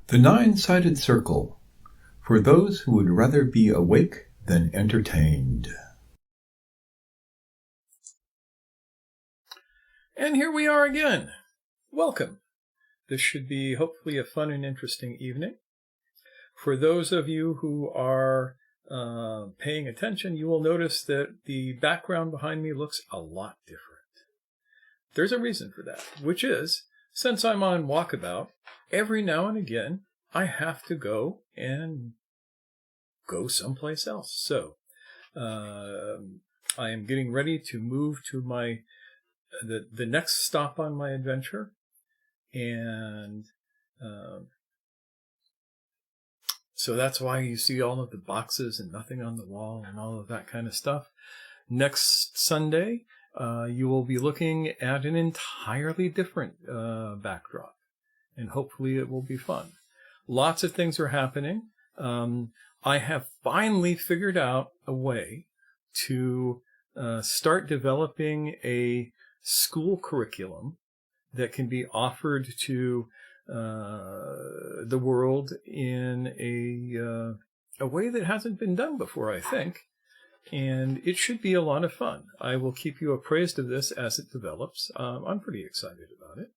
The Nine-Sided Circle, for those who would rather be awake than entertained. And here we are again. Welcome. This should be hopefully a fun and interesting evening. For those of you who are paying attention, you will notice that the background behind me looks a lot different. There's a reason for that, which is, since I'm on walkabout, every now and again, I have to go someplace else. So, I am getting ready to move to the next stop on my adventure, and so that's why you see all of the boxes and nothing on the wall and all of that kind of stuff. Next Sunday, you will be looking at an entirely different backdrop, and hopefully it will be fun. Lots of things are happening. I have finally figured out a way to start developing a school curriculum that can be offered to the world in a way that hasn't been done before, I think. And it should be a lot of fun. I will keep you appraised of this as it develops. I'm pretty excited about it.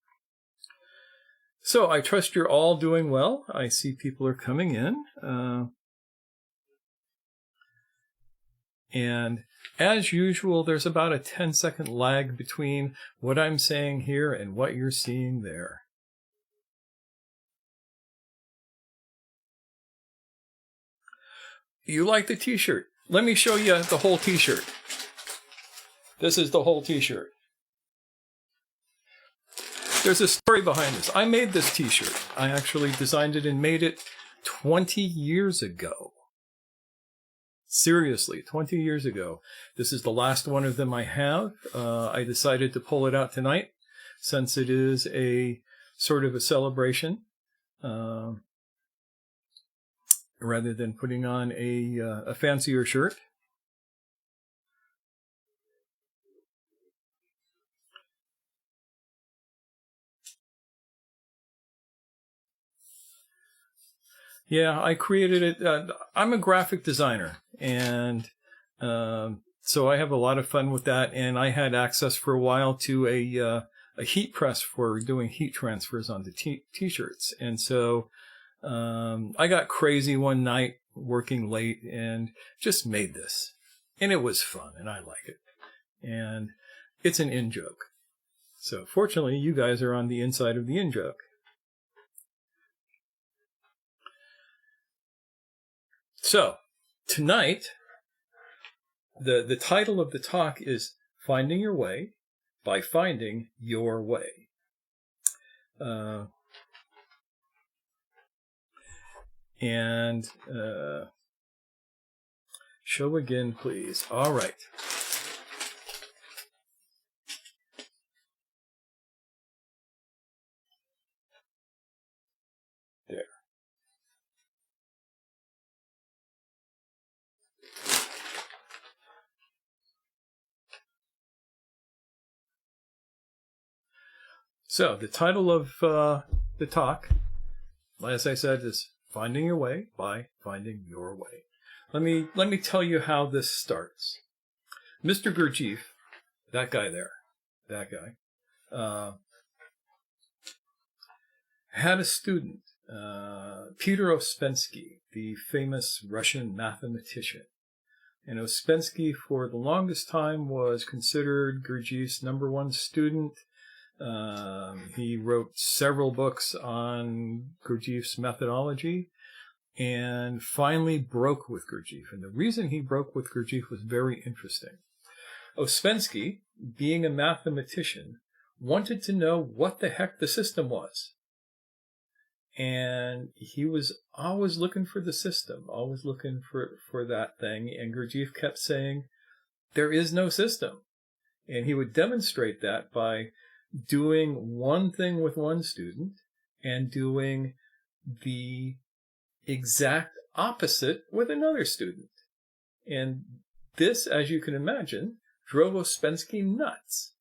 So I trust you're all doing well. I see people are coming in. And as usual, there's about a 10-second lag between what I'm saying here and what you're seeing there. You like the t-shirt? Let me show you the whole t-shirt. This is the whole t-shirt. There's a story behind this. I made this t-shirt. I actually designed it and made it 20 years ago. Seriously, 20 years ago. This is the last one of them I have. I decided to pull it out tonight since it is a sort of a celebration. Rather than putting on a fancier shirt. Yeah, I created it. I'm a graphic designer, and so I have a lot of fun with that. And I had access for a while to a heat press for doing heat transfers onto t-shirts, and so I got crazy one night working late and just made this. And it was fun, and I like it. And it's an in-joke. So fortunately, you guys are on the inside of the in-joke. So tonight, the title of the talk is Finding Your Way by Finding Your Way. And show again, please. All right. There. So the title of the talk, as I said, is Finding Your Way by Finding Your Way. Let me tell you how this starts. Mr. Gurdjieff, that guy there, had a student, Peter Ouspensky, the famous Russian mathematician. And Ouspensky, for the longest time, was considered Gurdjieff's #1 student. He wrote several books on Gurdjieff's methodology and finally broke with Gurdjieff. And the reason he broke with Gurdjieff was very interesting. Ouspensky, being a mathematician, wanted to know what the heck the system was. And he was always looking for the system, always looking for that thing. And Gurdjieff kept saying, there is no system. And he would demonstrate that by doing one thing with one student and doing the exact opposite with another student. And this, as you can imagine, drove Ouspensky nuts.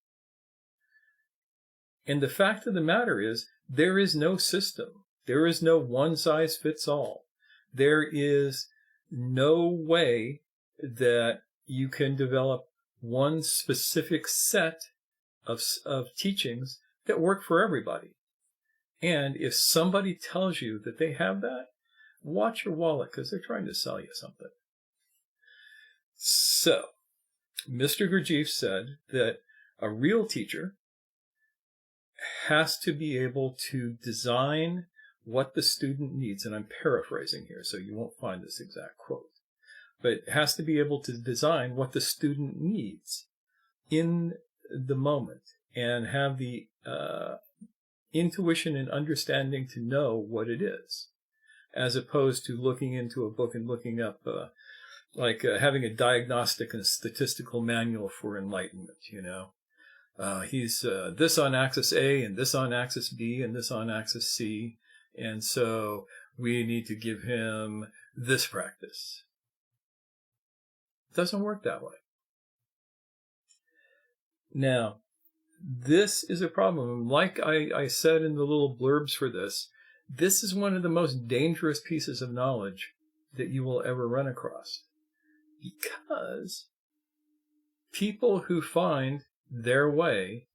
And the fact of the matter is, there is no system. There is no one size fits all. There is no way that you can develop one specific set of teachings that work for everybody. And if somebody tells you that they have that, watch your wallet, because they're trying to sell you something. So, Mr. Gurdjieff said that a real teacher has to be able to design what the student needs. And I'm paraphrasing here, so you won't find this exact quote. But it has to be able to design what the student needs in the moment and have the intuition and understanding to know what it is, as opposed to looking into a book and looking up, having a diagnostic and statistical manual for enlightenment, you know. He's this on axis A and this on axis B and this on axis C, and so we need to give him this practice. It doesn't work that way. Now, this is a problem. Like I said in the little blurbs for this is one of the most dangerous pieces of knowledge that you will ever run across. Because people who find their way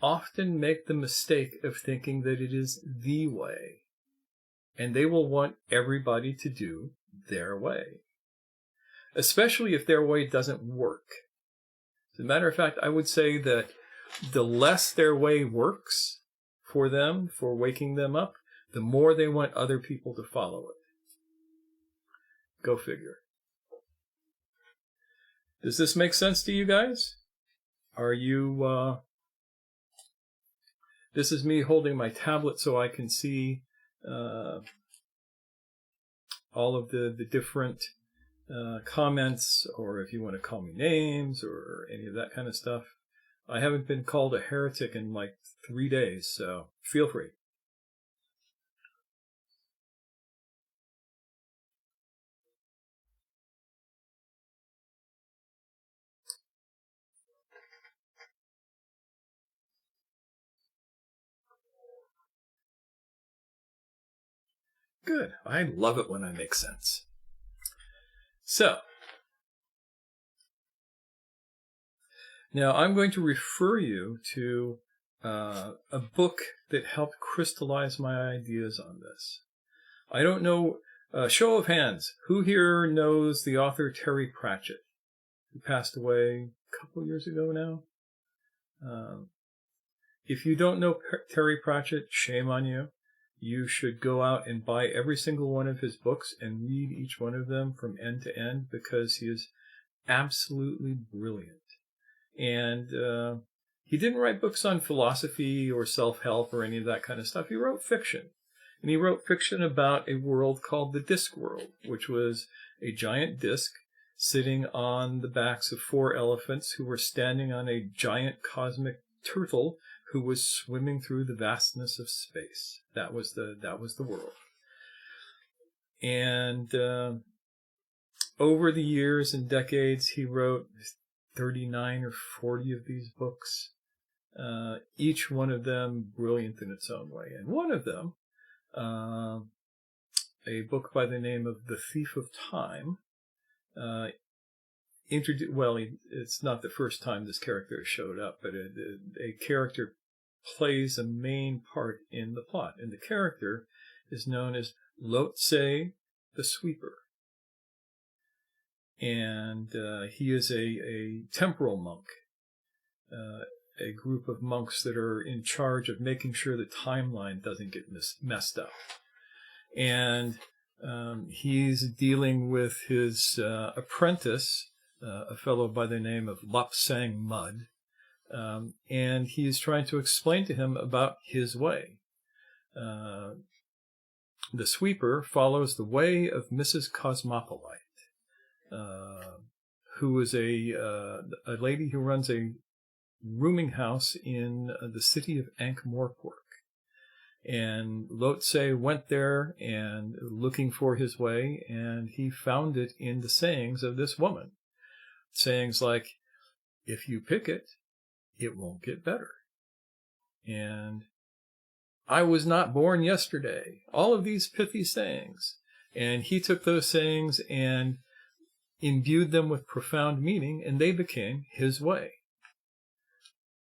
often make the mistake of thinking that it is the way. And they will want everybody to do their way. Especially if their way doesn't work. As a matter of fact, I would say that the less their way works for them, for waking them up, the more they want other people to follow it. Go figure. Does this make sense to you guys? Are you... This is me holding my tablet so I can see all of the different comments, or if you want to call me names or any of that kind of stuff. I haven't been called a heretic in like 3 days, so feel free. Good. I love it when I make sense. So, now I'm going to refer you to a book that helped crystallize my ideas on this. I don't know, show of hands, who here knows the author Terry Pratchett, who passed away a couple years ago now? If you don't know Terry Pratchett, shame on you. You should go out and buy every single one of his books and read each one of them from end to end, because he is absolutely brilliant. And he didn't write books on philosophy or self-help or any of that kind of stuff. He wrote fiction. And he wrote fiction about a world called the Discworld, which was a giant disc sitting on the backs of 4 elephants who were standing on a giant cosmic turtle who was swimming through the vastness of space. That was the world. And over the years and decades, he wrote 39 or 40 of these books, each one of them brilliant in its own way. And one of them, a book by the name of The Thief of Time, it's not the first time this character has showed up, but a character plays a main part in the plot. And the character is known as Lhotse the Sweeper. And he is a temporal monk, a group of monks that are in charge of making sure the timeline doesn't get messed up. And he's dealing with his apprentice, a fellow by the name of Lopsang Mud, and he's trying to explain to him about his way. The Sweeper follows the way of Mrs. Cosmopolite, who is a lady who runs a rooming house in the city of Ankh-Morpork. And Lhotse went there and looking for his way, and he found it in the sayings of this woman. Sayings like, if you pick it, it won't get better. And I was not born yesterday. All of these pithy sayings. And he took those sayings and imbued them with profound meaning, and they became his way.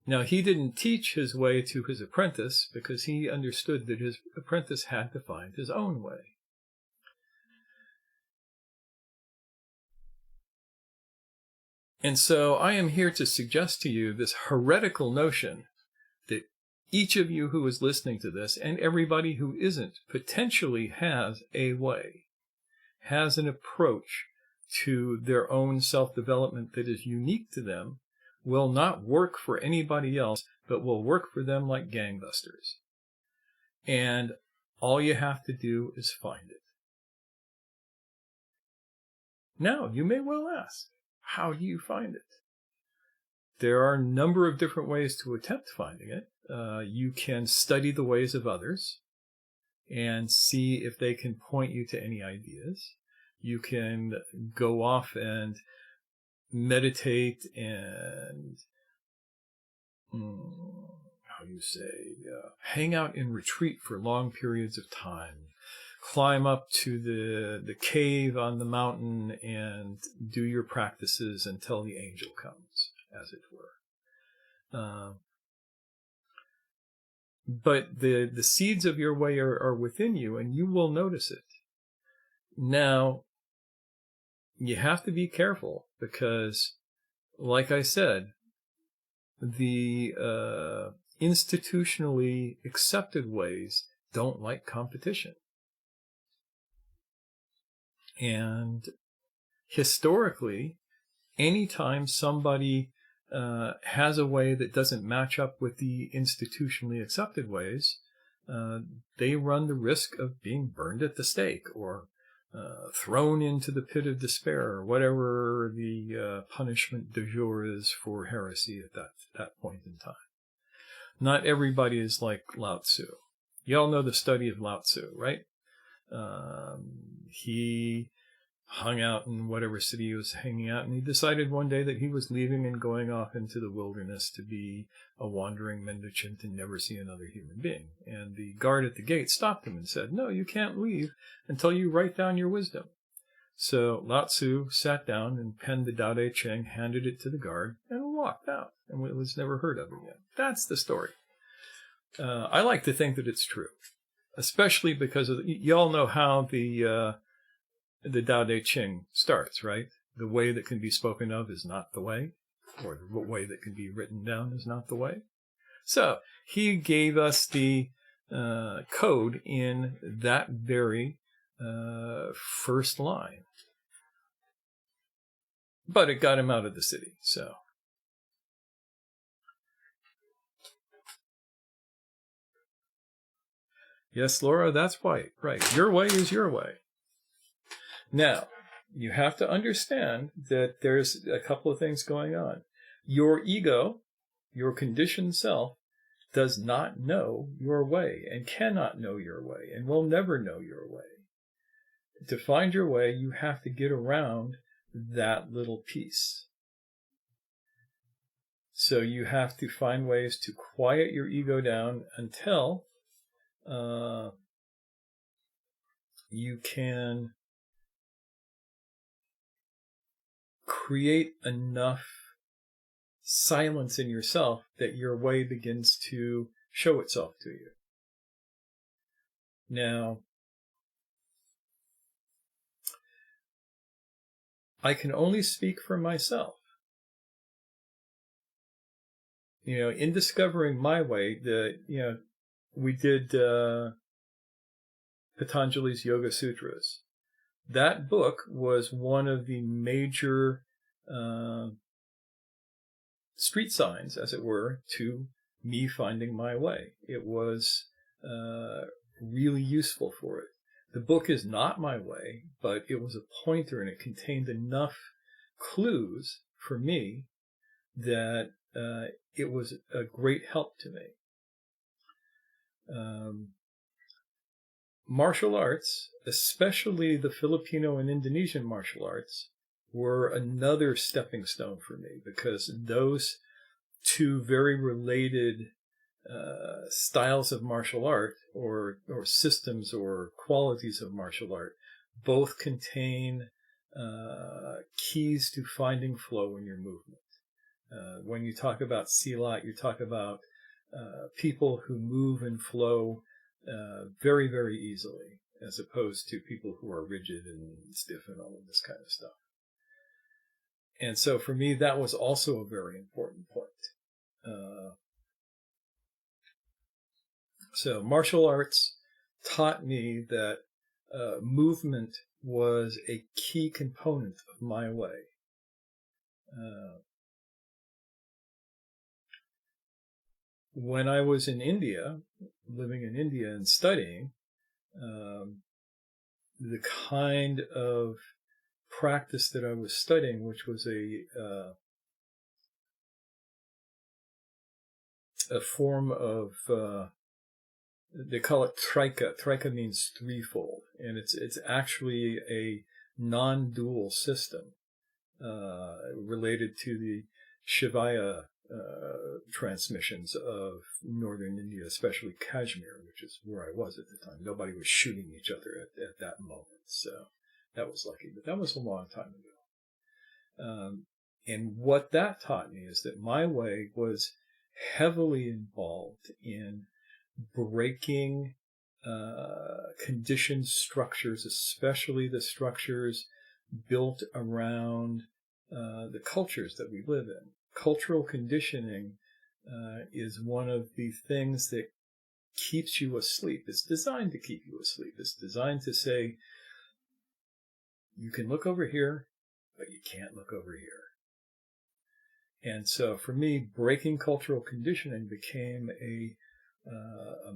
Now, he didn't teach his way to his apprentice because he understood that his apprentice had to find his own way. And so I am here to suggest to you this heretical notion that each of you who is listening to this, and everybody who isn't, potentially has a way, has an approach to their own self-development that is unique to them, will not work for anybody else, but will work for them like gangbusters. And all you have to do is find it. Now, you may well ask, how do you find it? There are a number of different ways to attempt finding it. You can study the ways of others and see if they can point you to any ideas. You can go off and meditate and, hang out in retreat for long periods of time. Climb up to the cave on the mountain and do your practices until the angel comes, as it were. But the seeds of your way are within you, and you will notice it. Now, you have to be careful because, like I said, the institutionally accepted ways don't like competition. And historically, anytime somebody has a way that doesn't match up with the institutionally accepted ways, they run the risk of being burned at the stake or thrown into the pit of despair, or whatever the punishment du jour is for heresy at that point in time. Not everybody is like Lao Tzu. You all know the study of Lao Tzu, right? He hung out in whatever city he was hanging out, and he decided one day that he was leaving and going off into the wilderness to be a wandering mendicant and never see another human being. And the guard at the gate stopped him and said, "No, you can't leave until you write down your wisdom." So Lao Tzu sat down and penned the Tao Te Ching, handed it to the guard, and walked out, and it was never heard of again. That's the story. I like to think that it's true, especially because you all know how the Tao Te Ching starts, right? The way that can be spoken of is not the way, or the way that can be written down is not the way. So he gave us the code in that very first line. But it got him out of the city, so. Yes, Laura, that's right. Your way is your way. Now, you have to understand that there's a couple of things going on. Your ego, your conditioned self, does not know your way and cannot know your way and will never know your way. To find your way, you have to get around that little piece. So you have to find ways to quiet your ego down until you can create enough silence in yourself that your way begins to show itself to you. Now, I can only speak for myself. In discovering my way, we did Patanjali's Yoga Sutras. That book was one of the major street signs, as it were, to me finding my way. It was really useful for it. The book is not my way, but it was a pointer, and it contained enough clues for me that it was a great help to me. Martial arts, especially the Filipino and Indonesian martial arts, were another stepping stone for me, because those two very related styles of martial art or systems or qualities of martial art both contain keys to finding flow in your movement. When you talk about Silat, you talk about people who move and flow very, very easily, as opposed to people who are rigid and stiff and all of this kind of stuff. And so for me, that was also a very important point. So martial arts taught me that movement was a key component of my way. When I was in India, living in India and studying, the kind of practice that I was studying, which was a form of, they call it Traika. Traika means threefold, and it's actually a non-dual system related to the Shivaya transmissions of northern India, especially Kashmir, which is where I was at the time. Nobody was shooting each other at that moment, so that was lucky. But that was a long time ago. And what that taught me is that my way was heavily involved in breaking conditioned structures, especially the structures built around the cultures that we live in. Cultural conditioning is one of the things that keeps you asleep. It's designed to keep you asleep. It's designed to say, you can look over here, but you can't look over here. And so for me, breaking cultural conditioning became a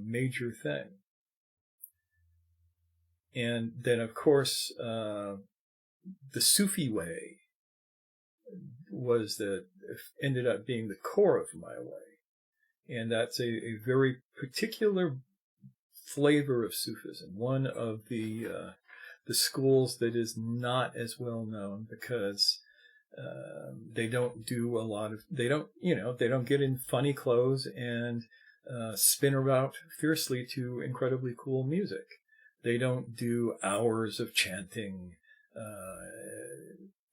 major thing. And then, of course, the Sufi way ended up being the core of my way. And that's a very particular flavor of Sufism, one of the schools that is not as well known because they don't do a lot of, they don't get in funny clothes and spin about fiercely to incredibly cool music. They don't do hours of chanting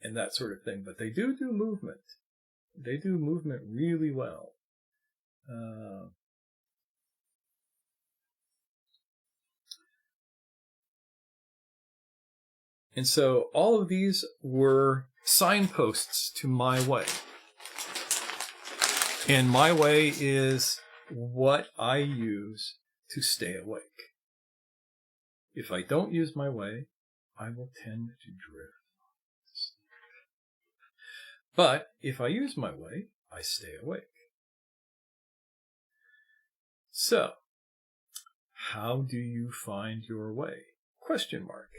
and that sort of thing, but they do movement. They do movement really well. And so all of these were signposts to my way. And my way is what I use to stay awake. If I don't use my way, I will tend to drift. But if I use my way, I stay awake. So, how do you find your way? Question mark.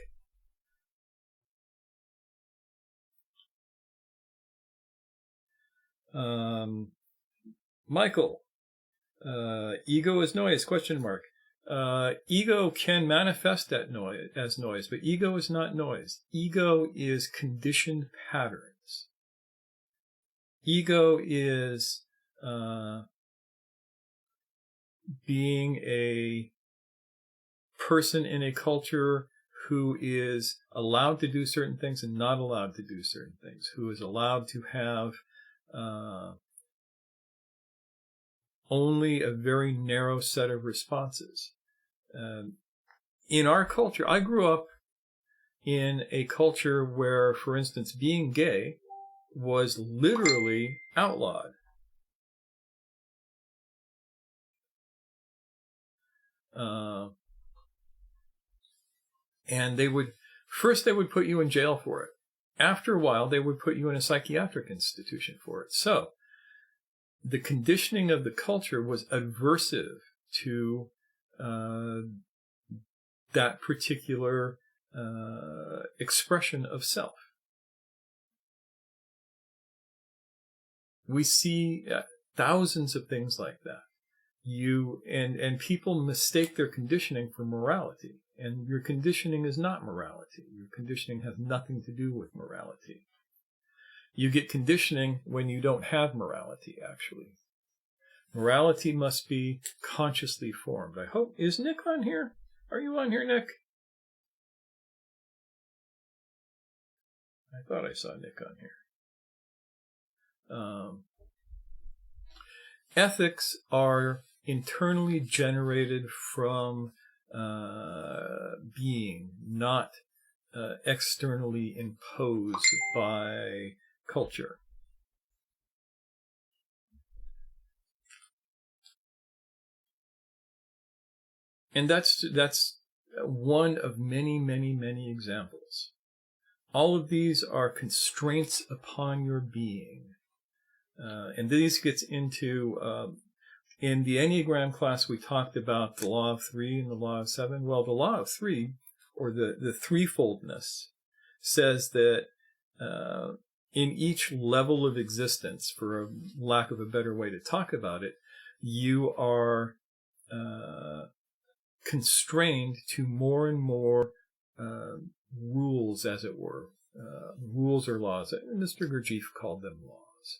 Michael, ego is noise, question mark. Ego can manifest that noise as noise, but ego is not noise. Ego is conditioned patterns. Ego is being a person in a culture who is allowed to do certain things and not allowed to do certain things, who is allowed to have only a very narrow set of responses. In our culture, I grew up in a culture where, for instance, being gay was literally outlawed. And they would put you in jail for it. After a while, they would put you in a psychiatric institution for it. So, the conditioning of the culture was aversive to that particular expression of self. We see thousands of things like that. And people mistake their conditioning for morality. And your conditioning is not morality. Your conditioning has nothing to do with morality. You get conditioning when you don't have morality, actually. Morality must be consciously formed. I hope. Is Nick on here? Are you on here, Nick? I thought I saw Nick on here. Ethics are internally generated from being, not externally imposed by culture. And that's one of many, many, many examples. All of these are constraints upon your being. And this gets into, in the Enneagram class, we talked about the law of 3 and the law of 7. Well, the law of 3, or the threefoldness, says that in each level of existence, for a lack of a better way to talk about it, you are constrained to more and more rules, as it were. Rules or laws. Mr. Gurdjieff called them laws.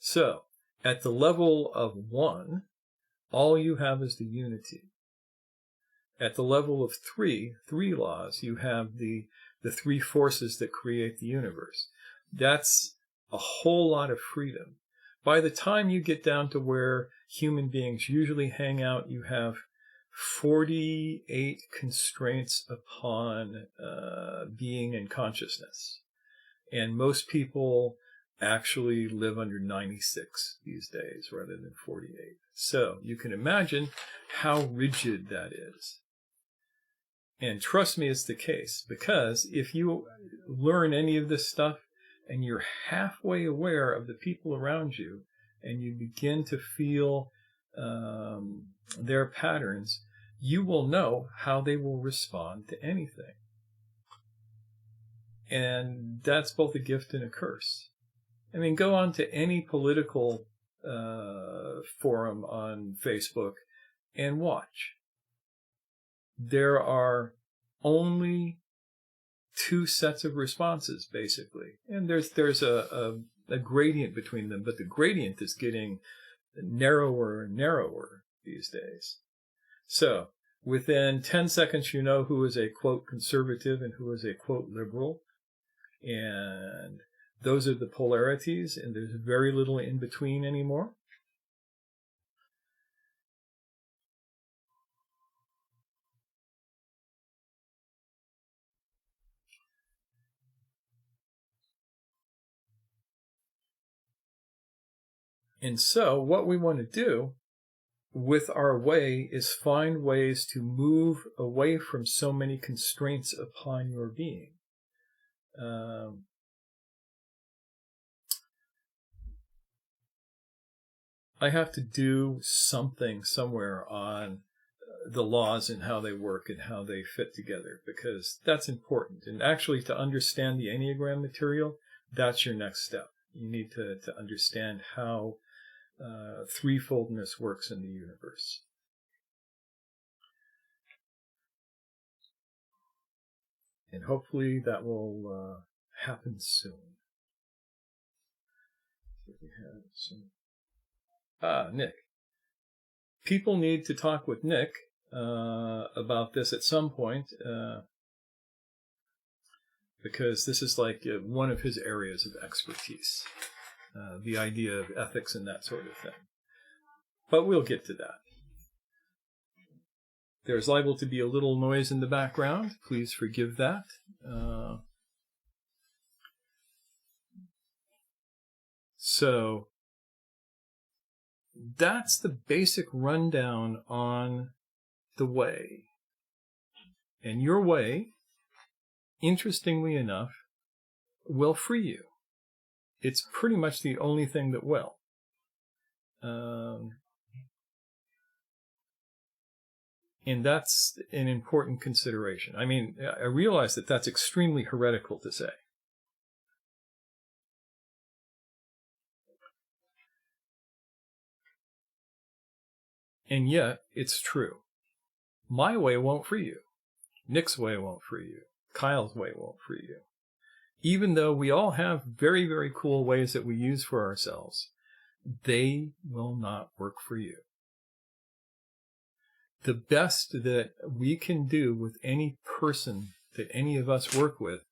So, at the level of 1, all you have is the unity. At the level of 3 laws, you have the 3 forces that create the universe. That's a whole lot of freedom. By the time you get down to where human beings usually hang out, you have 48 constraints upon being and consciousness. And most people actually live under 96 these days rather than 48. So you can imagine how rigid that is. And trust me, it's the case, because if you learn any of this stuff and you're halfway aware of the people around you and you begin to feel their patterns, you will know how they will respond to anything. And that's both a gift and a curse. I mean, go on to any political forum on Facebook and watch. There are only 2 sets of responses, basically. And there's a gradient between them, but the gradient is getting narrower and narrower these days. So, within 10 seconds, you know who is a, quote, conservative and who is a, quote, liberal. And those are the polarities, and there's very little in between anymore. And so what we want to do with our way is find ways to move away from so many constraints upon your being. I have to do something somewhere on the laws and how they work and how they fit together, because that's important. And actually, to understand the Enneagram material, that's your next step. You need to understand how threefoldness works in the universe. And hopefully that will happen soon. Nick. People need to talk with Nick about this at some point, because this is like one of his areas of expertise, the idea of ethics and that sort of thing. But we'll get to that. There's liable to be a little noise in the background. Please forgive that. So that's the basic rundown on the way. And your way, interestingly enough, will free you. It's pretty much the only thing that will. And that's an important consideration. I mean, I realize that that's extremely heretical to say. And yet, it's true. My way won't free you. Nick's way won't free you. Kyle's way won't free you. Even though we all have very, very cool ways that we use for ourselves, they will not work for you. The best that we can do with any person that any of us work with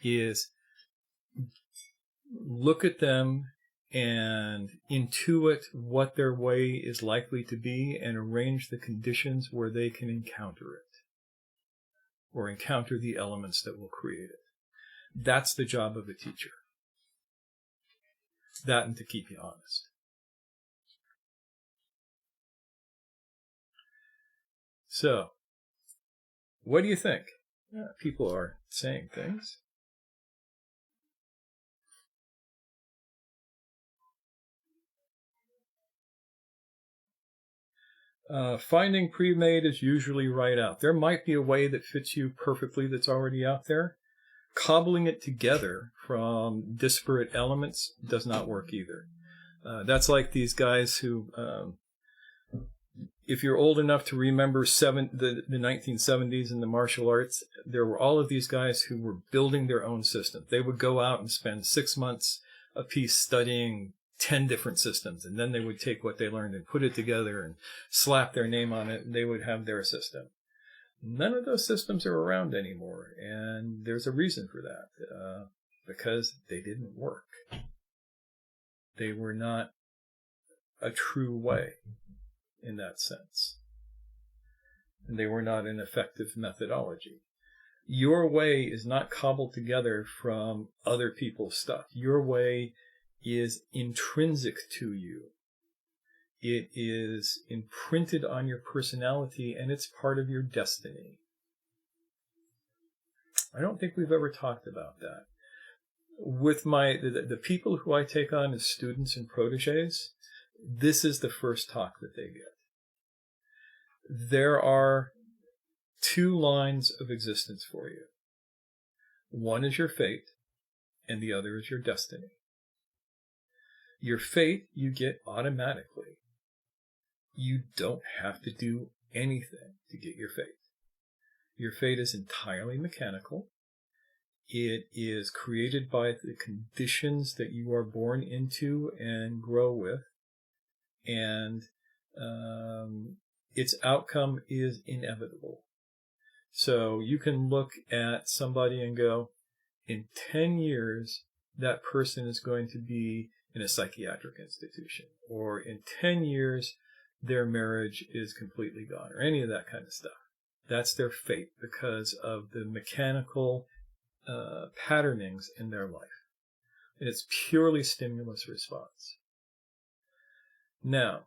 is look at them and intuit what their way is likely to be and arrange the conditions where they can encounter it or encounter the elements that will create it. That's the job of a teacher. That and to keep you honest. So, what do you think? People are saying things. Finding pre-made is usually right out. There might be a way that fits you perfectly that's already out there. Cobbling it together from disparate elements does not work either. That's like these guys who, if you're old enough to remember the 1970s in the martial arts, there were all of these guys who were building their own system. They would go out and spend 6 months apiece studying 10 different systems, and then they would take what they learned and put it together and slap their name on it, and they would have their system. None of those systems are around anymore, and there's a reason for that, because they didn't work. They were not a true way in that sense, and they were not an effective methodology. Your way is not cobbled together from other people's stuff. Your way is intrinsic to you. It is imprinted on your personality, and it's part of your destiny. I don't think we've ever talked about that. With the people who I take on as students and proteges, this is the first talk that they get. There are 2 lines of existence for you. One is your fate, and the other is your destiny. Your fate you get automatically. You don't have to do anything to get your fate. Your fate is entirely mechanical. It is created by the conditions that you are born into and grow with, and its outcome is inevitable. So you can look at somebody and go, in 10 years, that person is going to be in a psychiatric institution, or in 10 years, their marriage is completely gone, or any of that kind of stuff. That's their fate because of the mechanical patternings in their life. And it's purely stimulus response. Now,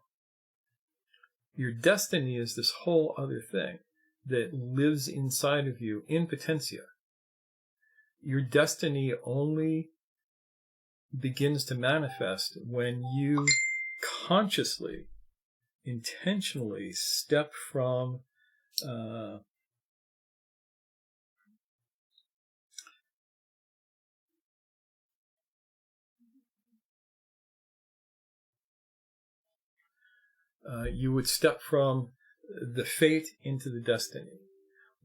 your destiny is this whole other thing that lives inside of you in potentia. Your destiny only begins to manifest when you consciously, intentionally step from you would step from the fate into the destiny.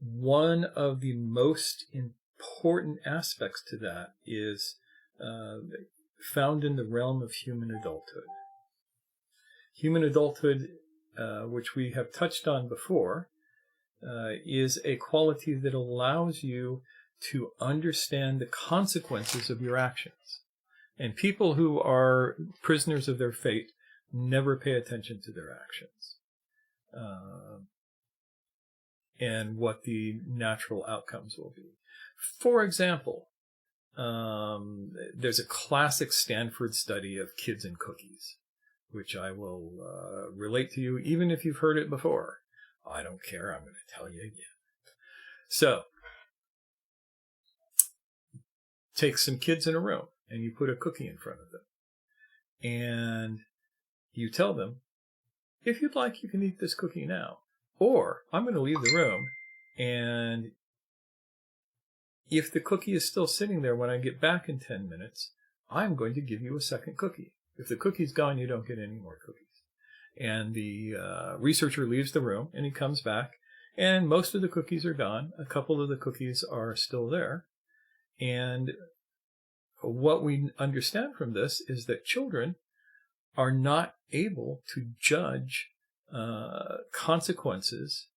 One of the most important aspects to that is found in the realm of human adulthood. Human adulthood, which we have touched on before, is a quality that allows you to understand the consequences of your actions. And people who are prisoners of their fate never pay attention to their actions and what the natural outcomes will be. For example, there's a classic Stanford study of kids and cookies, which I will relate to you even if you've heard it before. I don't care. I'm going to tell you again. So, take some kids in a room and you put a cookie in front of them. And you tell them, if you'd like, you can eat this cookie now. Or, I'm going to leave the room, and if the cookie is still sitting there when I get back in 10 minutes, I'm going to give you a second cookie. If the cookie's gone, you don't get any more cookies. And the researcher leaves the room, and he comes back, and most of the cookies are gone. A couple of the cookies are still there. And what we understand from this is that children are not able to judge consequences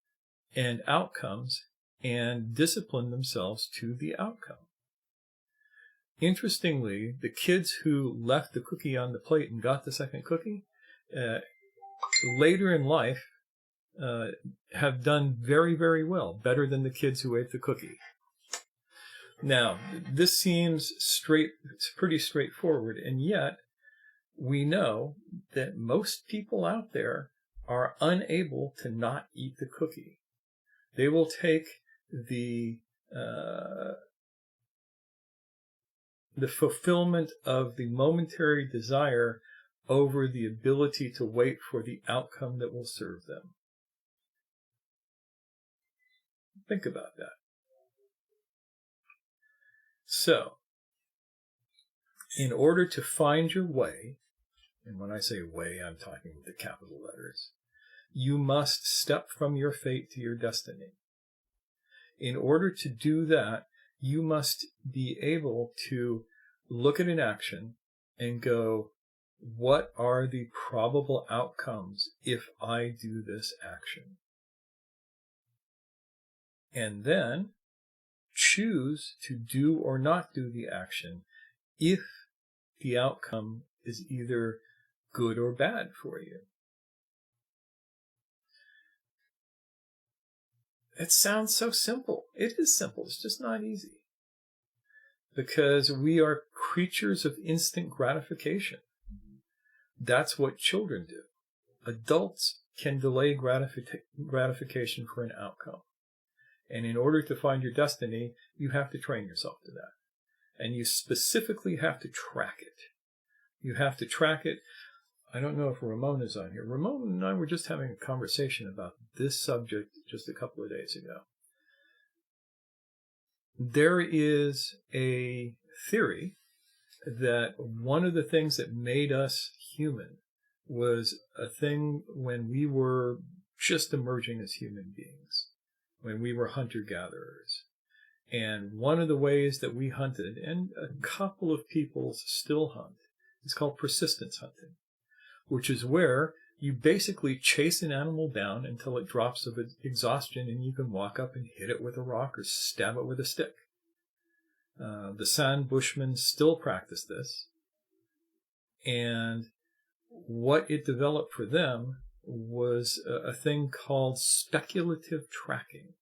and outcomes and discipline themselves to the outcome. Interestingly, the kids who left the cookie on the plate and got the second cookie, later in life, have done very, very well, better than the kids who ate the cookie. Now, this seems pretty straightforward, and yet we know that most people out there are unable to not eat the cookie. They will take the fulfillment of the momentary desire over the ability to wait for the outcome that will serve them. Think about that. So, in order to find your way, and when I say way, I'm talking with the capital letters, you must step from your fate to your destiny. In order to do that, you must be able to look at an action and go, what are the probable outcomes if I do this action? And then choose to do or not do the action if the outcome is either good or bad for you. It sounds so simple. It is simple. It's just not easy. Because we are creatures of instant gratification. That's what children do. Adults can delay gratification for an outcome. And in order to find your destiny, you have to train yourself to that. And you specifically have to track it. You have to track it. I don't know if Ramon is on here. Ramon and I were just having a conversation about this subject just a couple of days ago. There is a theory that one of the things that made us human was a thing when we were just emerging as human beings, when we were hunter-gatherers. And one of the ways that we hunted, and a couple of people still hunt, is called persistence hunting, which is where you basically chase an animal down until it drops of exhaustion and you can walk up and hit it with a rock or stab it with a stick. The San Bushmen still practice this. And what it developed for them was a thing called speculative tracking.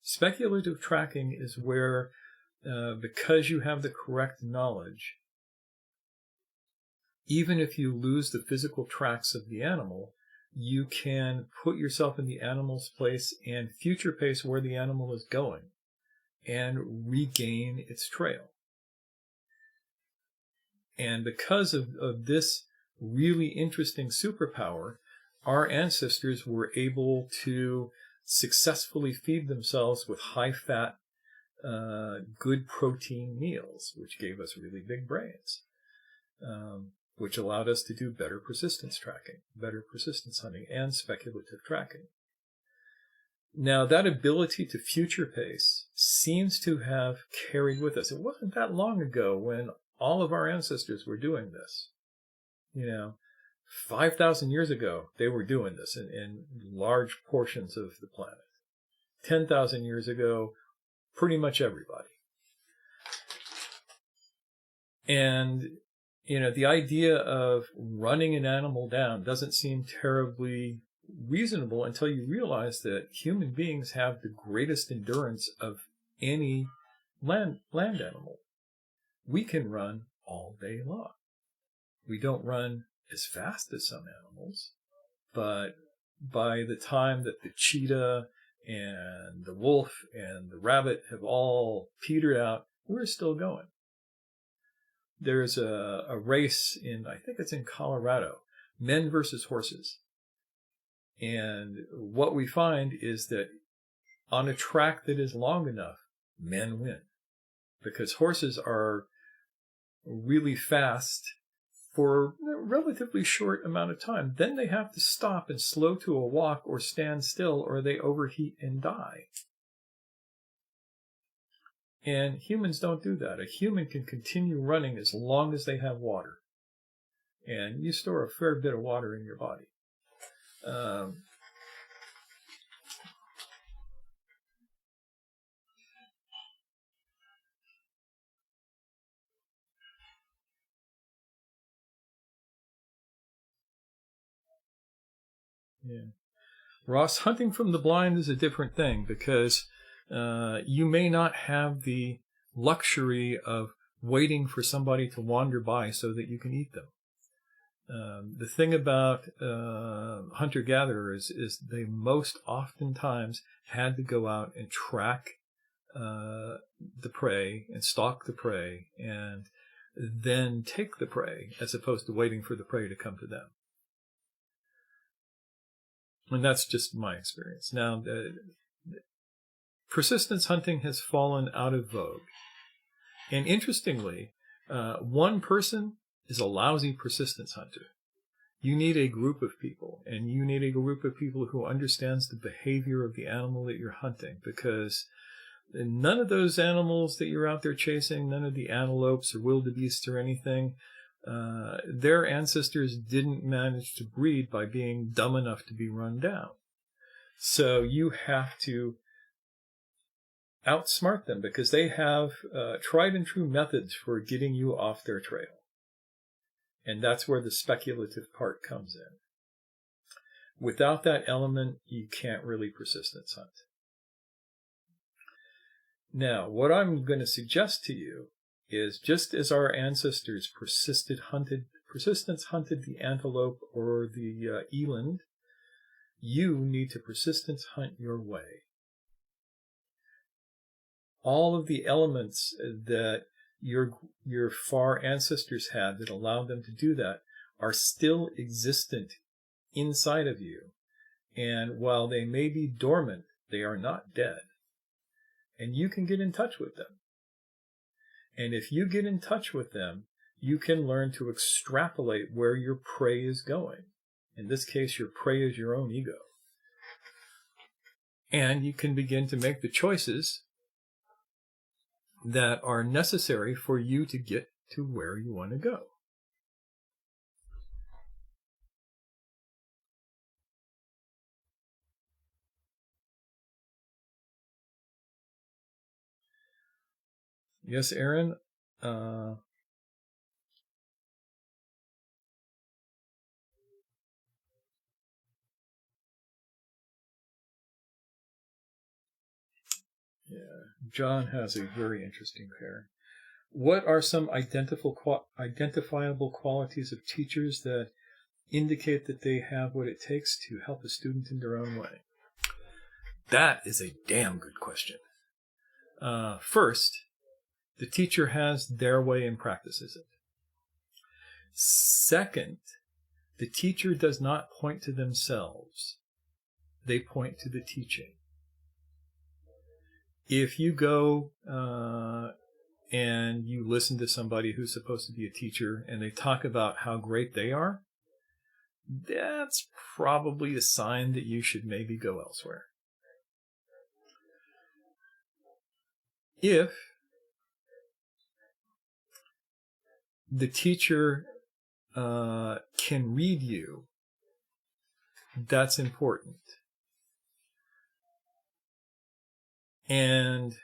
Speculative tracking is where, because you have the correct knowledge, even if you lose the physical tracks of the animal, you can put yourself in the animal's place and future pace where the animal is going and regain its trail. And because of this really interesting superpower, our ancestors were able to successfully feed themselves with high-fat, good protein meals, which gave us really big brains. Which allowed us to do better persistence tracking, better persistence hunting, and speculative tracking. Now, that ability to future pace seems to have carried with us. It wasn't that long ago when all of our ancestors were doing this. 5,000 years ago, they were doing this in large portions of the planet. 10,000 years ago, pretty much everybody. And the idea of running an animal down doesn't seem terribly reasonable until you realize that human beings have the greatest endurance of any land animal. We can run all day long. We don't run as fast as some animals, but by the time that the cheetah and the wolf and the rabbit have all petered out, we're still going. There's a race I think it's in Colorado, men versus horses. And what we find is that on a track that is long enough, men win. Because horses are really fast for a relatively short amount of time. Then they have to stop and slow to a walk or stand still, or they overheat and die. And humans don't do that. A human can continue running as long as they have water. and you store a fair bit of water in your body. Yeah. Ross, hunting from the blind is a different thing because you may not have the luxury of waiting for somebody to wander by so that you can eat them. The thing about hunter-gatherers is they most oftentimes had to go out and track the prey and stalk the prey and then take the prey as opposed to waiting for the prey to come to them. And that's just my experience. Now, persistence hunting has fallen out of vogue. And interestingly, one person is a lousy persistence hunter. You need a group of people, and you need a group of people who understands the behavior of the animal that you're hunting, because none of those animals that you're out there chasing, none of the antelopes or wildebeests or anything, their ancestors didn't manage to breed by being dumb enough to be run down. So you have to outsmart them because they have tried and true methods for getting you off their trail. And that's where the speculative part comes in. Without that element, you can't really persistence hunt. Now, what I'm going to suggest to you is just as our ancestors persistence hunted the antelope or the eland, you need to persistence hunt your way. All of the elements that your far ancestors had that allowed them to do that are still existent inside of you. And while they may be dormant, they are not dead. And you can get in touch with them. And if you get in touch with them, you can learn to extrapolate where your prey is going. In this case, your prey is your own ego. And you can begin to make the choices that are necessary for you to get to where you want to go. Yes, Aaron. Yeah, John has a very interesting pair. What are some identifiable qualities of teachers that indicate that they have what it takes to help a student in their own way? That is a damn good question. First, the teacher has their way and practices it. Second, the teacher does not point to themselves. They point to the teaching. If you go and you listen to somebody who's supposed to be a teacher and they talk about how great they are, that's probably a sign that you should maybe go elsewhere. If the teacher can read you, that's important. And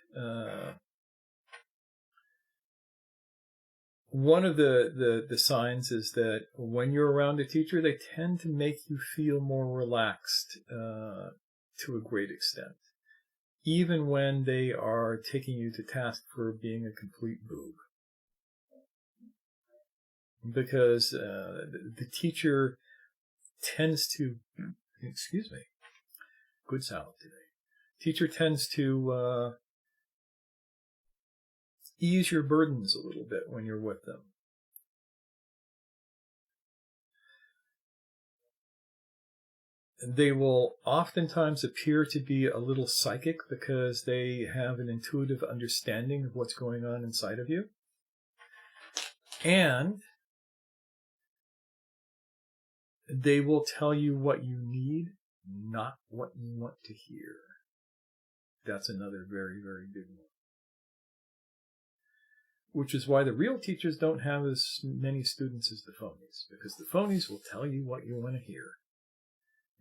one of the signs is that when you're around a teacher, they tend to make you feel more relaxed to a great extent, even when they are taking you to task for being a complete boob. Because the teacher tends to, excuse me, good salad today. Teacher tends to ease your burdens a little bit when you're with them. They will oftentimes appear to be a little psychic because they have an intuitive understanding of what's going on inside of you. And they will tell you what you need, not what you want to hear. That's another very, very big one. which is why the real teachers don't have as many students as the phonies, because the phonies will tell you what you want to hear.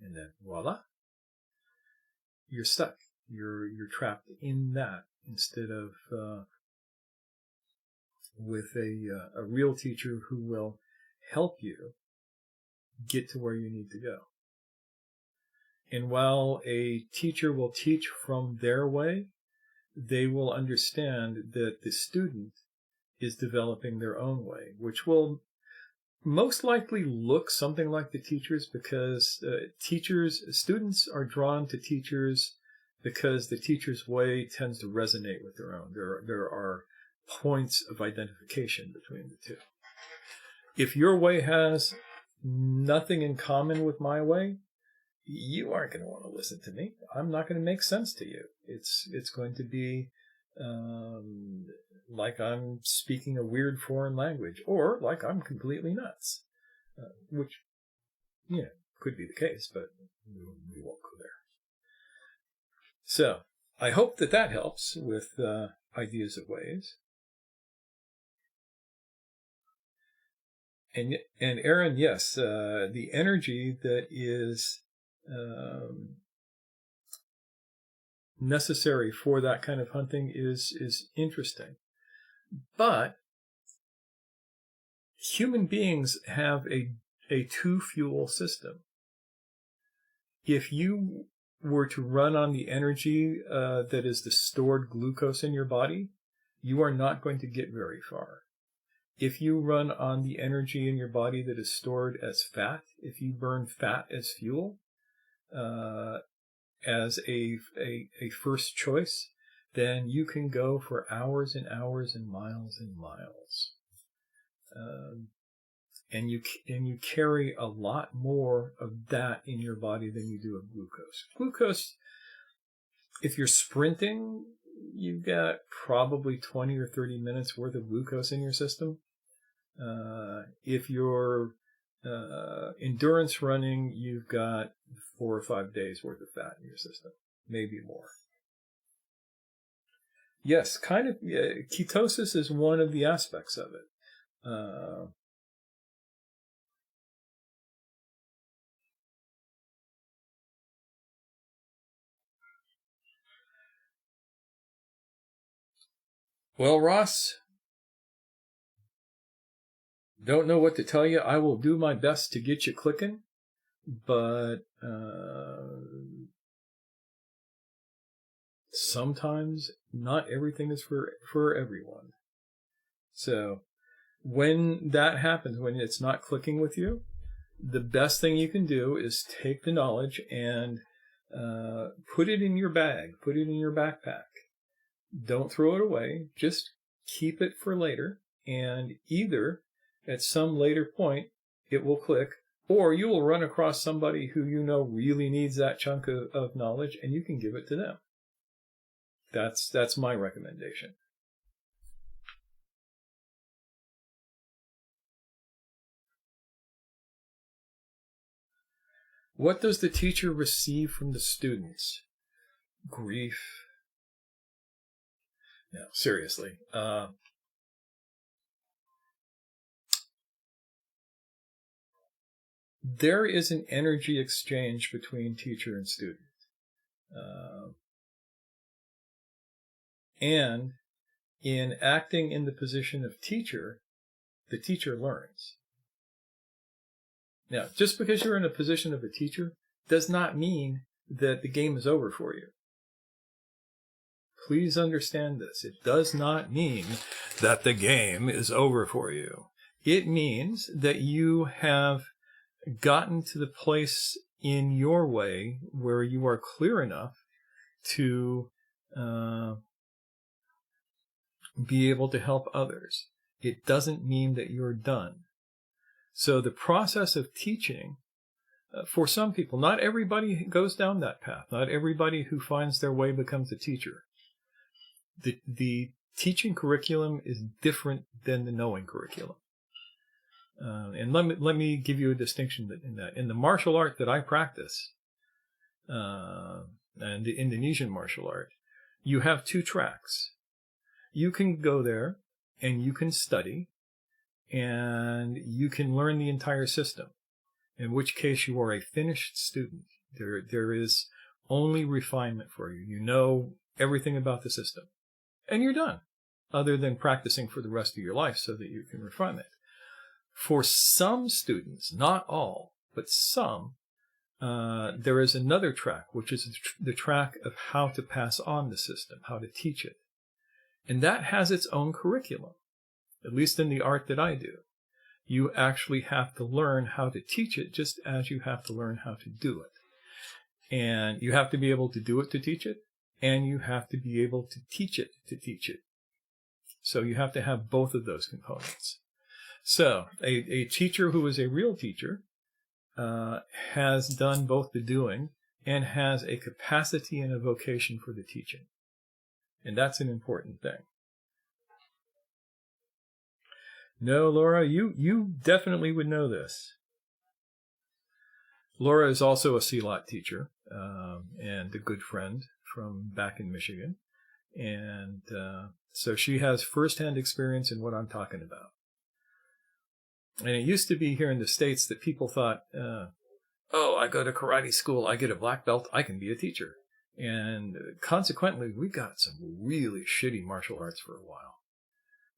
And then voila, you're stuck. You're trapped in that instead of with a real teacher who will help you get to where you need to go. And while a teacher will teach from their way, they will understand that the student is developing their own way, which will most likely look something like the teachers, because students are drawn to teachers because the teacher's way tends to resonate with their own. There are points of identification between the two. If your way has nothing in common with my way, you aren't going to want to listen to me. I'm not going to make sense to you. It's going to be like I'm speaking a weird foreign language, or like I'm completely nuts, which, could be the case, but we won't go there. So I hope that helps with ideas of ways. And Aaron, yes, the energy that is necessary for that kind of hunting is interesting. But human beings have a two-fuel system. If you were to run on the energy that is the stored glucose in your body, you are not going to get very far. If you run on the energy in your body that is stored as fat, if you burn fat as fuel, as a first choice, then you can go for hours and hours and miles and miles. And you carry a lot more of that in your body than you do of glucose. Glucose, if you're sprinting, you've got probably 20 or 30 minutes worth of glucose in your system. If you're endurance running, you've got 4 or 5 days worth of fat in your system, maybe more. Yes, kind of. Ketosis is one of the aspects of it. Well, Ross, don't know what to tell you. I will do my best to get you clicking, but sometimes not everything is for everyone. So when that happens, when it's not clicking with you, the best thing you can do is take the knowledge and put it in your bag, put it in your backpack. Don't throw it away. Just keep it for later, and either at some later point it will click, or you will run across somebody who you know really needs that chunk of knowledge, and you can give it to them. That's my recommendation. What does the teacher receive from the students? Grief. No, seriously. There is an energy exchange between teacher and student. And in acting in the position of teacher, the teacher learns. Now, just because you're in a position of a teacher does not mean that the game is over for you. Please understand this. It does not mean that the game is over for you. It means that you have gotten to the place in your way where you are clear enough to be able to help others. It doesn't mean that you're done. So the process of teaching, for some people, not everybody goes down that path. Not everybody who finds their way becomes a teacher. The teaching curriculum is different than the knowing curriculum. And let me give you a distinction in that. In the martial art that I practice, and the Indonesian martial art, you have 2 tracks. You can go there and you can study, and you can learn the entire system, in which case you are a finished student. There is only refinement for you. You know everything about the system, and you're done, other than practicing for the rest of your life so that you can refine it. For some students, not all, but some, there is another track, which is the track of how to pass on the system, how to teach it. And that has its own curriculum, at least in the art that I do. You actually have to learn how to teach it just as you have to learn how to do it. And you have to be able to do it to teach it, and you have to be able to teach it to teach it. So you have to have both of those components. So a teacher who is a real teacher has done both the doing and has a capacity and a vocation for the teaching. And that's an important thing. No, Laura, you definitely would know this. Laura is also a CELOT teacher and a good friend from back in Michigan. And so she has firsthand experience in what I'm talking about. And it used to be here in the States that people thought, oh, I go to karate school, I get a black belt, I can be a teacher. And consequently, we got some really shitty martial arts for a while.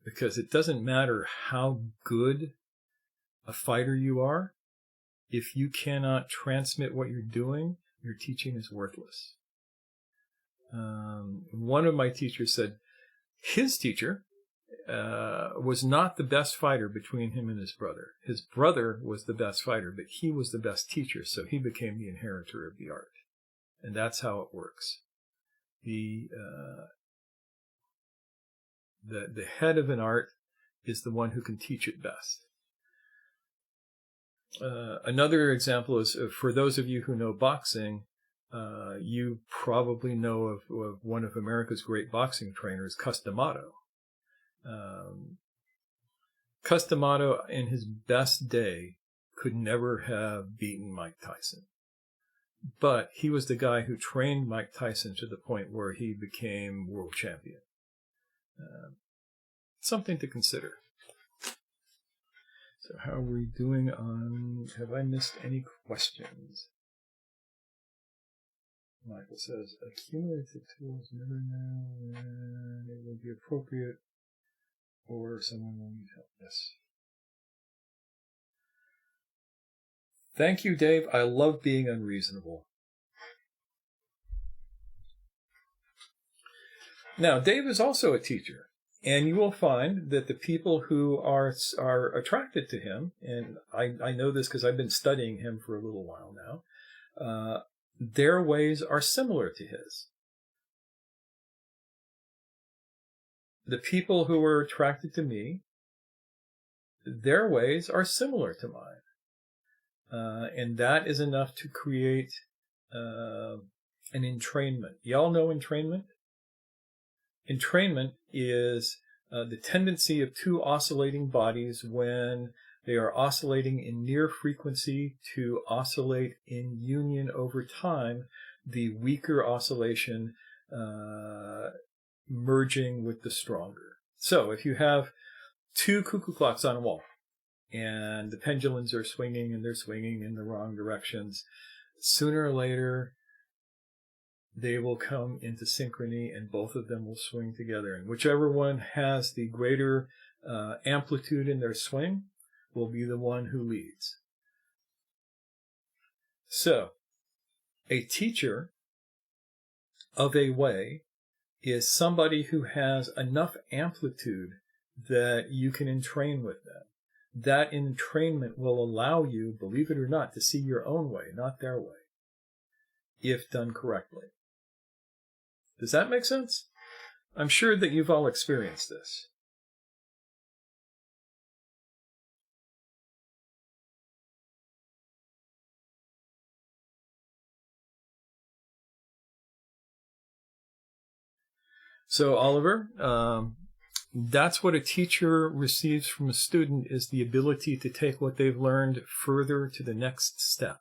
Because it doesn't matter how good a fighter you are, if you cannot transmit what you're doing, your teaching is worthless. One of my teachers said his teacher was not the best fighter between him and his brother. His brother was the best fighter, but he was the best teacher, so he became the inheritor of the art. And that's how it works. The head of an art is the one who can teach it best. Another example is, for those of you who know boxing, you probably know of one of America's great boxing trainers, Cus D'Amato. Cus D'Amato, in his best day, could never have beaten Mike Tyson. But he was the guy who trained Mike Tyson to the point where he became world champion. Something to consider. So how are we doing on... Have I missed any questions? Michael says, accumulative tools never know when it will be appropriate or someone will need help. Yes. Thank you, Dave. I love being unreasonable. Now, Dave is also a teacher, and you will find that the people who are attracted to him, and I know this because I've been studying him for a little while now, their ways are similar to his. The people who are attracted to me, their ways are similar to mine. And that is enough to create an entrainment. Y'all know entrainment? Entrainment is the tendency of two oscillating bodies when they are oscillating in near frequency to oscillate in union over time, the weaker oscillation merging with the stronger. So if you have two cuckoo clocks on a wall, and the pendulums are swinging and they're swinging in the wrong directions, sooner or later they will come into synchrony and both of them will swing together. And whichever one has the greater amplitude in their swing will be the one who leads. So, a teacher of a way is somebody who has enough amplitude that you can entrain with them. That entrainment will allow you, believe it or not, to see your own way, not their way, if done correctly. Does that make sense? I'm sure that you've all experienced this. So, Oliver, that's what a teacher receives from a student, is the ability to take what they've learned further to the next step.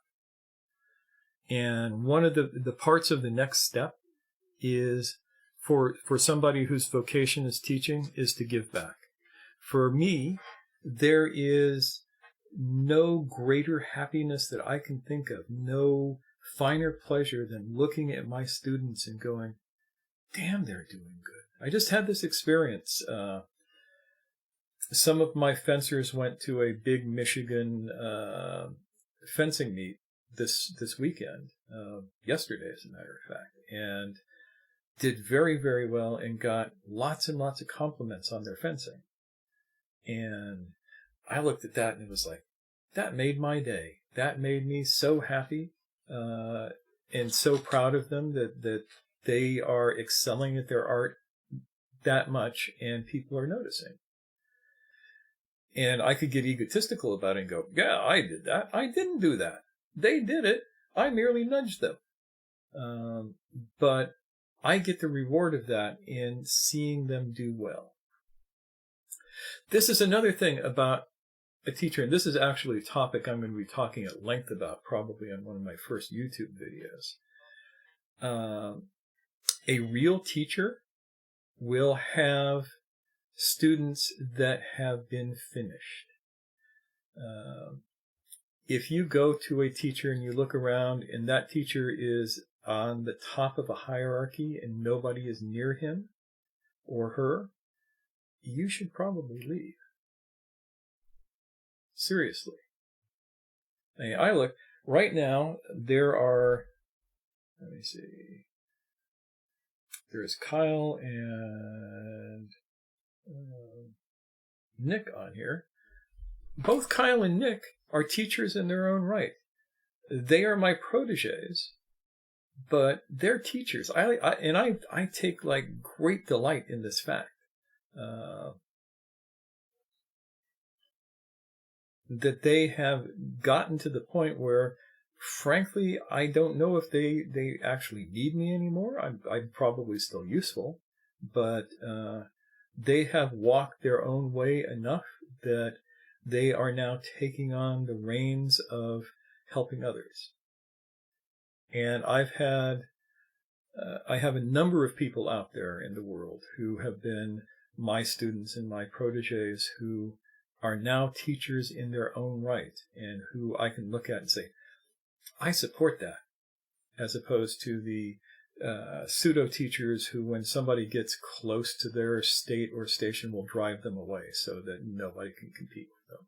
And one of the parts of the next step is for somebody whose vocation is teaching is to give back. For me, there is no greater happiness that I can think of, no finer pleasure than looking at my students and going, damn, they're doing good. I just had this experience. Some of my fencers went to a big Michigan fencing meet this weekend, yesterday, as a matter of fact, and did very, very well and got lots and lots of compliments on their fencing. And I looked at that and it was like, that made my day. That made me so happy and so proud of them that they are excelling at their art that much and people are noticing. And I could get egotistical about it and go, yeah, I did that. I didn't do that. They did it. I merely nudged them. But I get the reward of that in seeing them do well. This is another thing about a teacher, and this is actually a topic I'm going to be talking at length about probably on one of my first YouTube videos. A real teacher will have students that have been finished. If you go to a teacher and you look around and that teacher is on the top of a hierarchy and nobody is near him or her, you should probably leave. Seriously. I mean, I look, right now, there are, let me see, there's Kyle and Nick on here. Both Kyle and Nick are teachers in their own right. They are my proteges, but they're teachers. I take like great delight in this fact. That they have gotten to the point where, frankly, I don't know if they actually need me anymore. I'm probably still useful, but they have walked their own way enough that they are now taking on the reins of helping others. And I have a number of people out there in the world who have been my students and my proteges who are now teachers in their own right and who I can look at and say, I support that, as opposed to the pseudo teachers who, when somebody gets close to their state or station, will drive them away so that nobody can compete with them.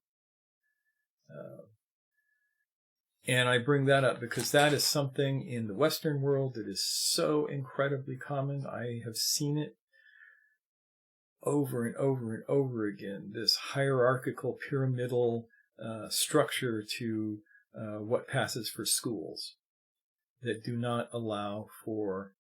And I bring that up because that is something in the Western world that is so incredibly common. I have seen it over and over and over again, this hierarchical, pyramidal structure to what passes for schools that do not allow for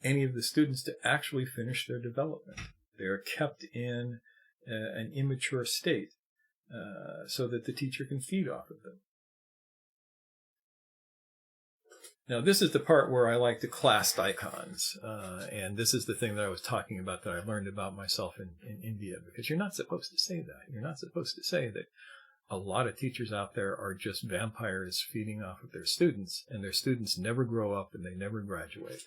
any of the students to actually finish their development. They are kept in an immature state so that the teacher can feed off of them. Now, this is the part where I like to class icons, and this is the thing that I was talking about that I learned about myself in India, because you're not supposed to say that. You're not supposed to say that a lot of teachers out there are just vampires feeding off of their students, and their students never grow up and they never graduate.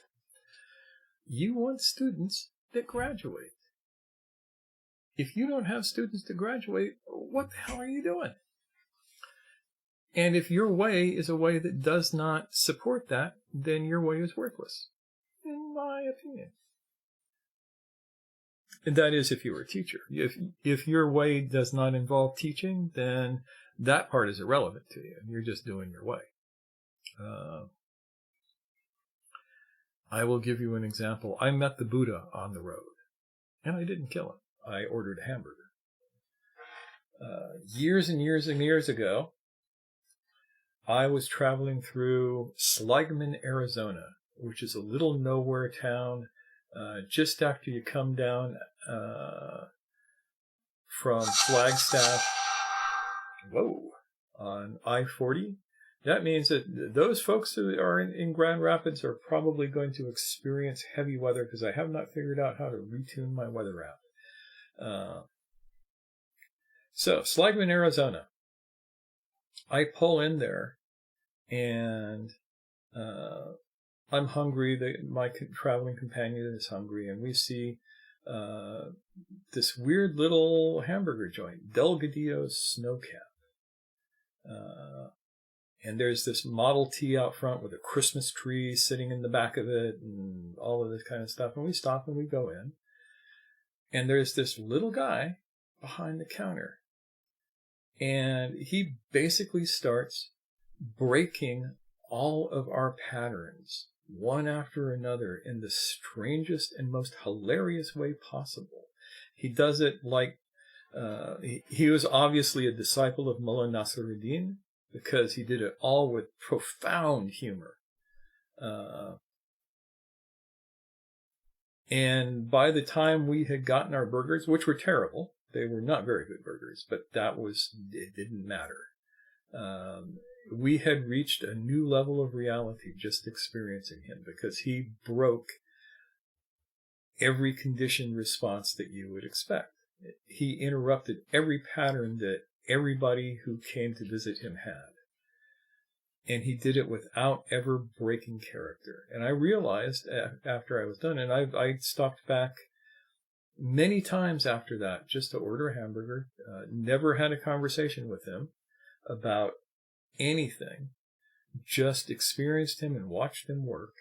You want students that graduate. If you don't have students to graduate, what the hell are you doing? And if your way is a way that does not support that, then your way is worthless, in my opinion. And that is if you were a teacher. If your way does not involve teaching, then that part is irrelevant to you. You're just doing your way. I will give you an example. I met the Buddha on the road, and I didn't kill him. I ordered a hamburger. Years and years and years ago, I was traveling through Seligman, Arizona, which is a little nowhere town just after you come down from Flagstaff, on I-40. That means that those folks who are in Grand Rapids are probably going to experience heavy weather because I have not figured out how to retune my weather app. So, Seligman, Arizona. I pull in there, and I'm hungry. My traveling companion is hungry, and we see this weird little hamburger joint, Delgadillo's Snowcap. And there's this Model T out front with a Christmas tree sitting in the back of it and all of this kind of stuff. And we stop and we go in. And there's this little guy behind the counter. And he basically starts breaking all of our patterns, one after another, in the strangest and most hilarious way possible. He does it like he was obviously a disciple of Mullah Nasruddin, because he did it all with profound humor. And by the time we had gotten our burgers, which were terrible, they were not very good burgers, but it didn't matter. We had reached a new level of reality just experiencing him, because he broke every conditioned response that you would expect. He interrupted every pattern that everybody who came to visit him had. And he did it without ever breaking character. And I realized after I was done, and I stopped back many times after that just to order a hamburger, never had a conversation with him about anything, just experienced him and watched him work.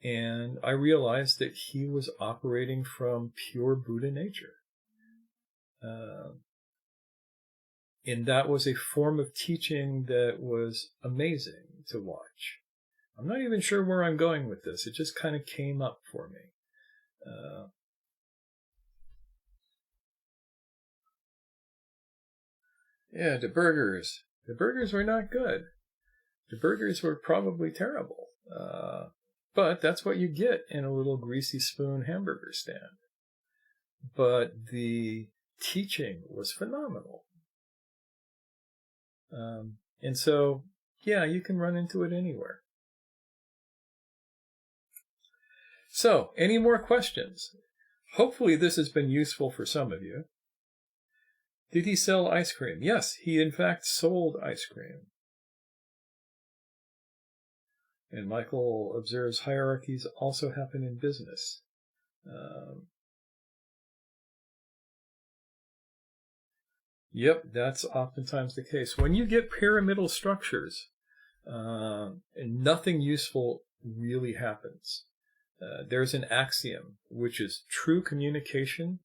And I realized that he was operating from pure Buddha nature. And that was a form of teaching that was amazing to watch. I'm not even sure where I'm going with this. It just kind of came up for me. Yeah, the burgers. The burgers were not good. The burgers were probably terrible. But that's what you get in a little greasy spoon hamburger stand. But the teaching was phenomenal. And so, yeah, you can run into it anywhere. So, any more questions? Hopefully this has been useful for some of you. Did he sell ice cream? Yes, he in fact sold ice cream. And Michael observes hierarchies also happen in business. Yep, that's oftentimes the case. When you get pyramidal structures, nothing useful really happens. There's an axiom, which is true communication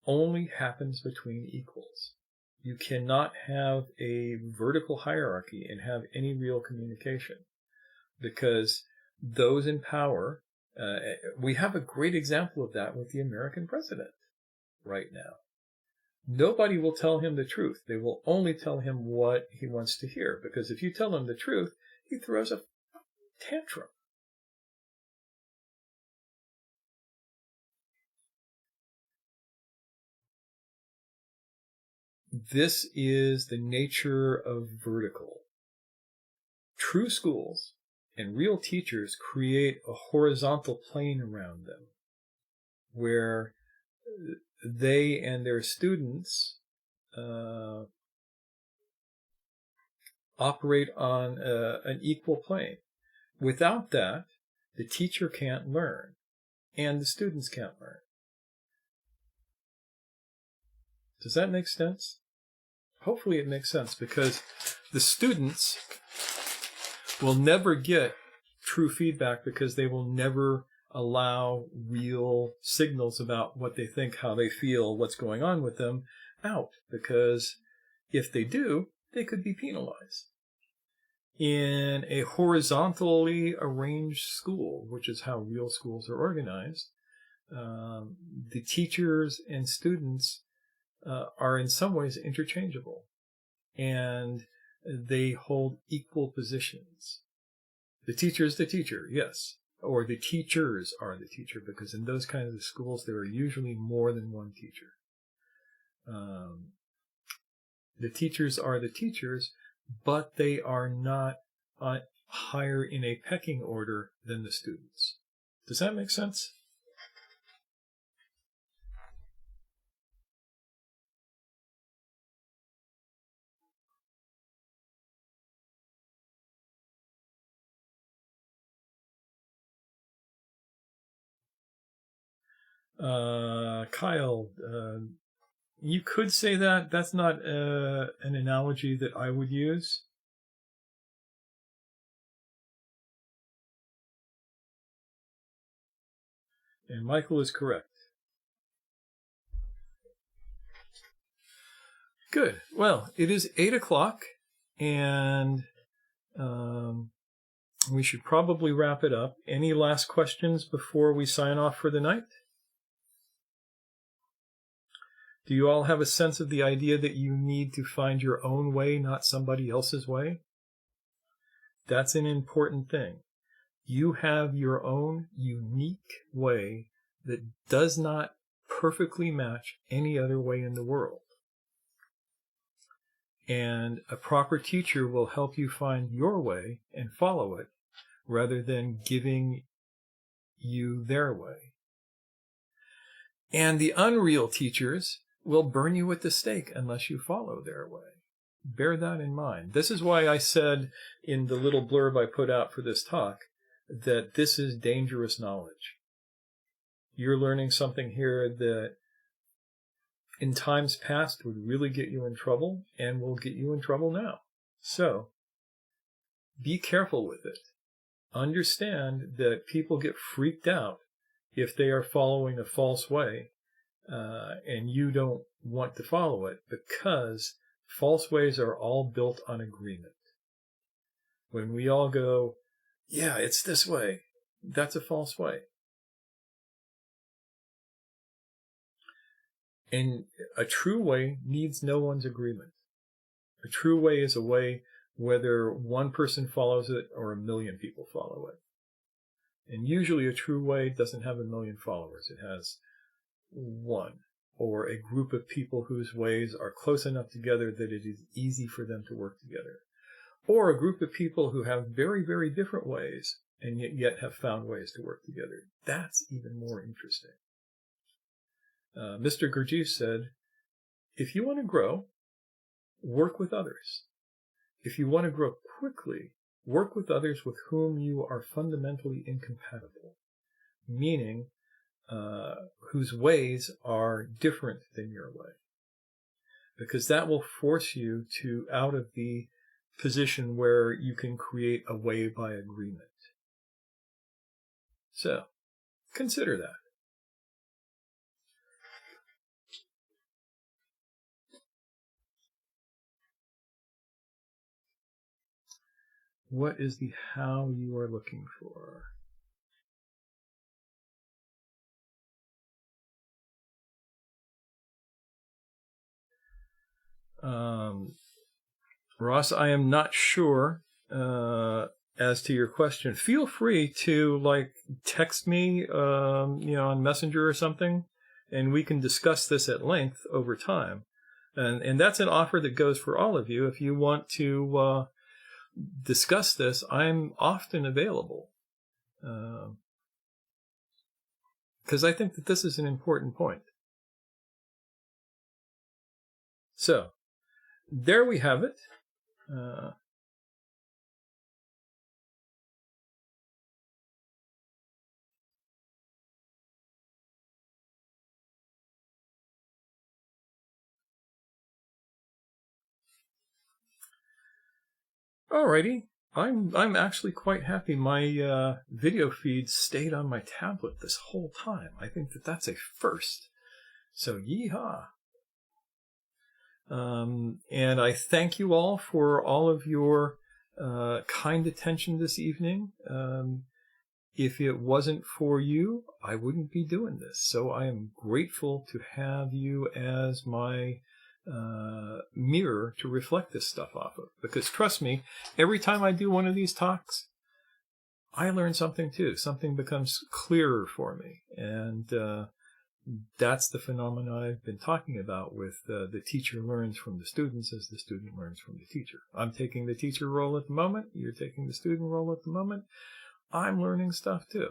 only happens between equals. You cannot have a vertical hierarchy and have any real communication, because those in power, we have a great example of that with the American president right now. Nobody will tell him the truth. They will only tell him what he wants to hear, because if you tell him the truth, he throws a tantrum. This is the nature of vertical. True schools and real teachers create a horizontal plane around them, where they and their students operate on an equal plane. Without that, the teacher can't learn, and the students can't learn. Does that make sense? Hopefully it makes sense, because the students will never get true feedback, because they will never allow real signals about what they think, how they feel, what's going on with them out, because if they do, they could be penalized. In a horizontally arranged school, which is how real schools are organized, the teachers and students are in some ways interchangeable, and they hold equal positions. The teacher is the teacher, yes, or the teachers are the teacher, because in those kinds of schools there are usually more than one teacher. The teachers are the teachers, but they are not higher in a pecking order than the students. Does that make sense? Kyle, you could say that. That's not an analogy that I would use. And Michael is correct. Good. Well, it is 8 o'clock, and we should probably wrap it up. Any last questions before we sign off for the night? Do you all have a sense of the idea that you need to find your own way, not somebody else's way? That's an important thing. You have your own unique way that does not perfectly match any other way in the world. And a proper teacher will help you find your way and follow it rather than giving you their way. And the unreal teachers will burn you at the stake unless you follow their way. Bear that in mind. This is why I said in the little blurb I put out for this talk that this is dangerous knowledge. You're learning something here that in times past would really get you in trouble and will get you in trouble now. So be careful with it. Understand that people get freaked out if they are following a false way and you don't want to follow it, because false ways are all built on agreement. When we all go, yeah, it's this way, that's a false way. And a true way needs no one's agreement. A true way is a way whether one person follows it or a million people follow it. And usually a true way doesn't have a million followers. It has one, or a group of people whose ways are close enough together that it is easy for them to work together. Or a group of people who have very, very different ways and yet have found ways to work together. That's even more interesting. Mr. Gurdjieff said, if you want to grow, work with others. If you want to grow quickly, work with others with whom you are fundamentally incompatible, meaning whose ways are different than your way. Because that will force you to out of the position where you can create a way by agreement. So, consider that. What is the how you are looking for? Ross, I am not sure as to your question. Feel free to text me, on Messenger or something, and we can discuss this at length over time. And that's an offer that goes for all of you. If you want to discuss this, I'm often available. Because I think that this is an important point. So, there we have it. Alrighty. I'm actually quite happy my video feed stayed on my tablet this whole time. I think that that's a first. So yeehaw. And I thank you all for all of your kind attention this evening. If it wasn't for you, I wouldn't be doing this. So I am grateful to have you as my mirror to reflect this stuff off of. Because trust me, every time I do one of these talks, I learn something too. Something becomes clearer for me. And that's the phenomenon I've been talking about with the teacher learns from the students as the student learns from the teacher. I'm taking the teacher role at the moment. You're taking the student role at the moment. I'm learning stuff too.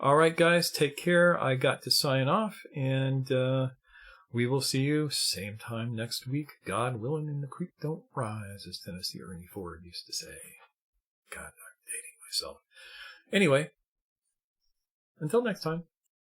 All right, guys, take care. I got to sign off, and we will see you same time next week. God willing, and the creek don't rise, as Tennessee Ernie Ford used to say. God. myself. Anyway, until next time.